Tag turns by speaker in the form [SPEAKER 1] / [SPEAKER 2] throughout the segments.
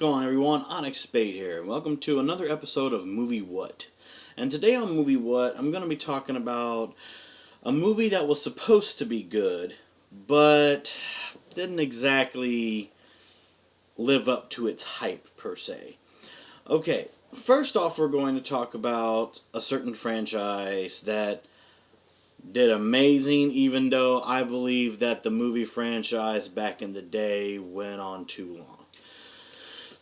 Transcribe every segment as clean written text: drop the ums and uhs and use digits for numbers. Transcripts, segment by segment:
[SPEAKER 1] going on, everyone? Onyx Spade here, and welcome to another episode of Movie What. And today on Movie What, I'm going to be talking about a movie that was supposed to be good, but didn't exactly live up to its hype, per se. Okay, first off, we're going to talk about a certain franchise that did amazing, even though I believe that the movie franchise back in the day went on too long.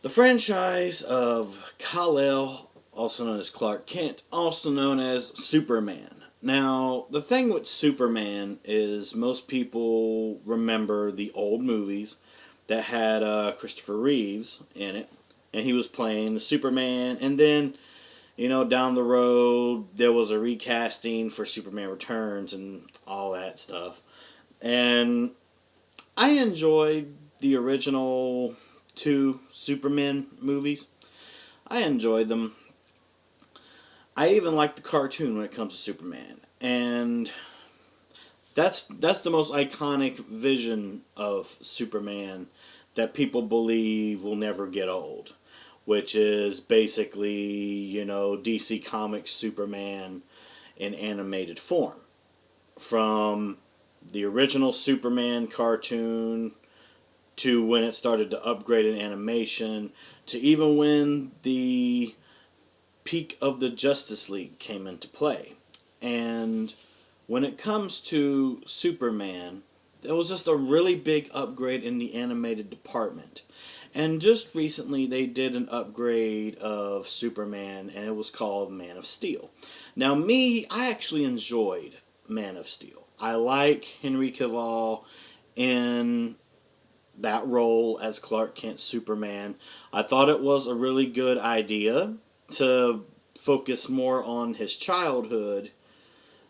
[SPEAKER 1] The franchise of Kal-El, also known as Clark Kent, also known as Superman. Now, the thing with Superman is most people remember the old movies that had Christopher Reeves in it, and he was playing the Superman, and then, down the road, there was a recasting for Superman Returns and all that stuff. And I enjoyed the original two Superman movies. I enjoyed them. I even like the cartoon when it comes to Superman. And that's the most iconic vision of Superman that people believe will never get old. Which is basically, DC Comics Superman in animated form. From the original Superman cartoon to when it started to upgrade in animation, to even when the peak of the Justice League came into play. And when it comes to Superman, there was just a really big upgrade in the animated department. And just recently they did an upgrade of Superman, and it was called Man of Steel. Now I actually enjoyed Man of Steel. I like Henry Cavill in that role as Clark Kent Superman. I thought it was a really good idea to focus more on his childhood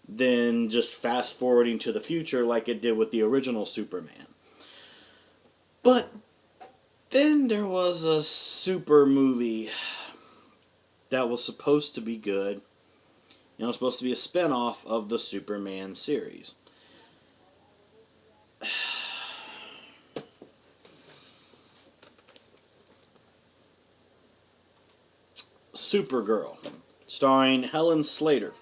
[SPEAKER 1] than just fast forwarding to the future like it did with the original Superman. But then there was a super movie that was supposed to be good. It was supposed to be a spinoff of the Superman series. Supergirl, starring Helen Slater.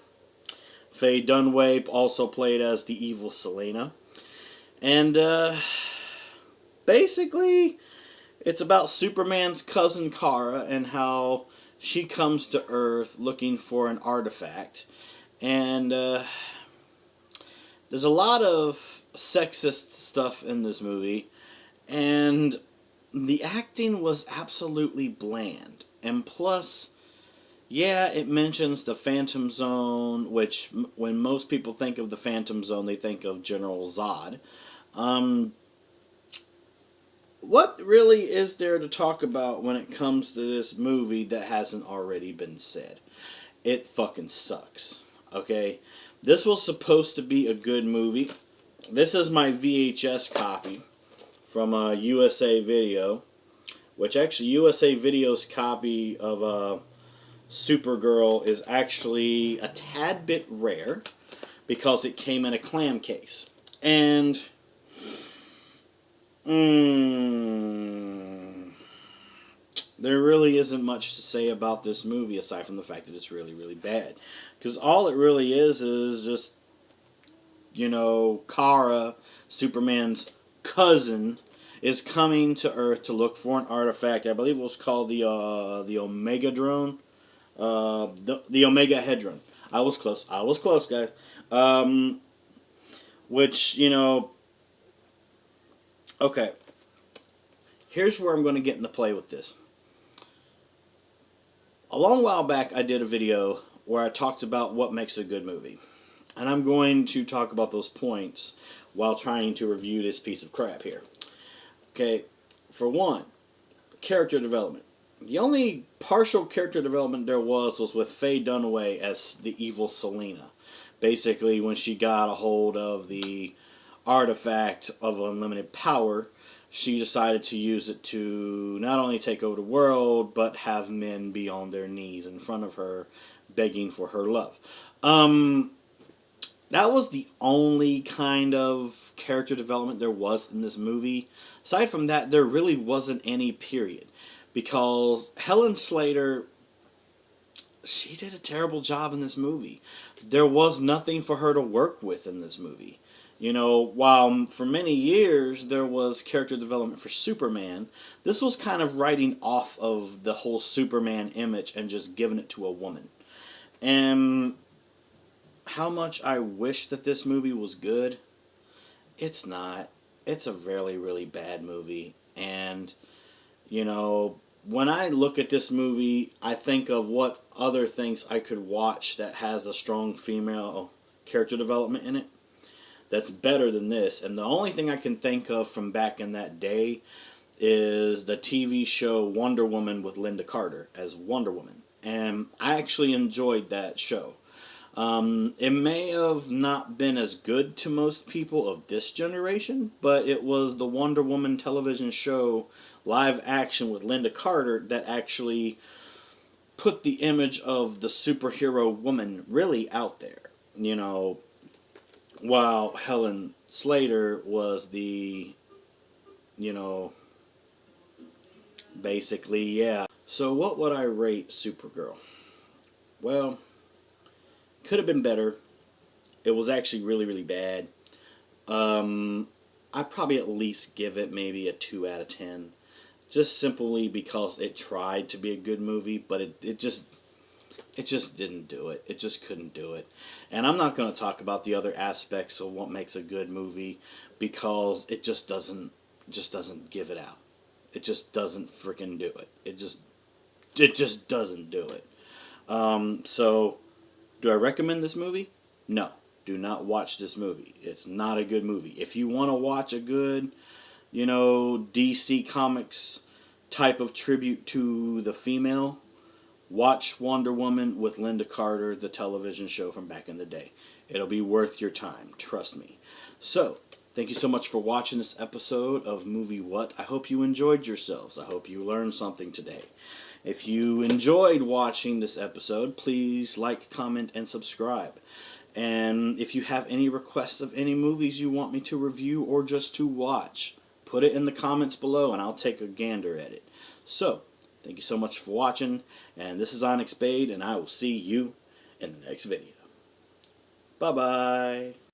[SPEAKER 1] Faye Dunaway also played as the evil Selena. And basically, it's about Superman's cousin Kara and how she comes to Earth looking for an artifact. And there's a lot of sexist stuff in this movie. And the acting was absolutely bland. And plus, yeah, it mentions the Phantom Zone, which when most people think of the Phantom Zone, they think of General Zod. What really is there to talk about when it comes to this movie that hasn't already been said? It fucking sucks. Okay? This was supposed to be a good movie. This is my VHS copy from USA Video, which actually USA Video's copy of Supergirl is actually a tad bit rare because it came in a clam case. And there really isn't much to say about this movie aside from the fact that it's really, really bad. Because all it really is just, Kara, Superman's cousin, is coming to Earth to look for an artifact. I believe it was called the Omega Drone. The Omega Hedron. I was close, guys. Which, okay. Here's where I'm going to get into play with this. A long while back, I did a video where I talked about what makes a good movie. And I'm going to talk about those points while trying to review this piece of crap here. Okay, for one, character development. The only partial character development there was with Faye Dunaway as the evil Selena. Basically, when she got a hold of the artifact of unlimited power, she decided to use it to not only take over the world, but have men be on their knees in front of her, begging for her love. That was the only kind of character development there was in this movie. Aside from that, there really wasn't any, period. because Helen Slater, she did a terrible job in this movie. There was nothing for her to work with in this movie. You know, while for many years there was character development for Superman, this was kind of writing off of the whole Superman image and just giving it to a woman. And how much I wish that this movie was good, it's not. It's a really bad movie. And, you know, when I look at this movie, I think of what other things I could watch that has a strong female character development in it that's better than this. And the only thing I can think of from back in that day is the TV show Wonder Woman with Linda Carter as Wonder Woman. And I actually enjoyed that show. It may have not been as good to most people of this generation, but it was the Wonder Woman television show live action with Linda Carter that actually put the image of the superhero woman really out there. You know, while Helen Slater was the, you know, basically, yeah. So what would I rate Supergirl? Well, could have been better. It was actually really bad. I'd probably at least give it maybe a 2 out of 10. Just simply because it tried to be a good movie, but it just didn't do it. It just couldn't do it. And I'm not going to talk about the other aspects of what makes a good movie because it just doesn't give it out. It just doesn't freaking do it. It just doesn't do it. So do I recommend this movie? No. Do not watch this movie. It's not a good movie. If you want to watch a good, you know, DC Comics type of tribute to the female, watch Wonder Woman with Linda Carter, the television show from back in the day. It'll be worth your time. Trust me. So, thank you so much for watching this episode of Movie What. I hope you enjoyed yourselves. I hope you learned something today. If you enjoyed watching this episode, please like, comment, and subscribe. And if you have any requests of any movies you want me to review or just to watch, put it in the comments below and I'll take a gander at it. So, thank you so much for watching, and this is Onyx Spade, and I will see you in the next video. Bye-bye.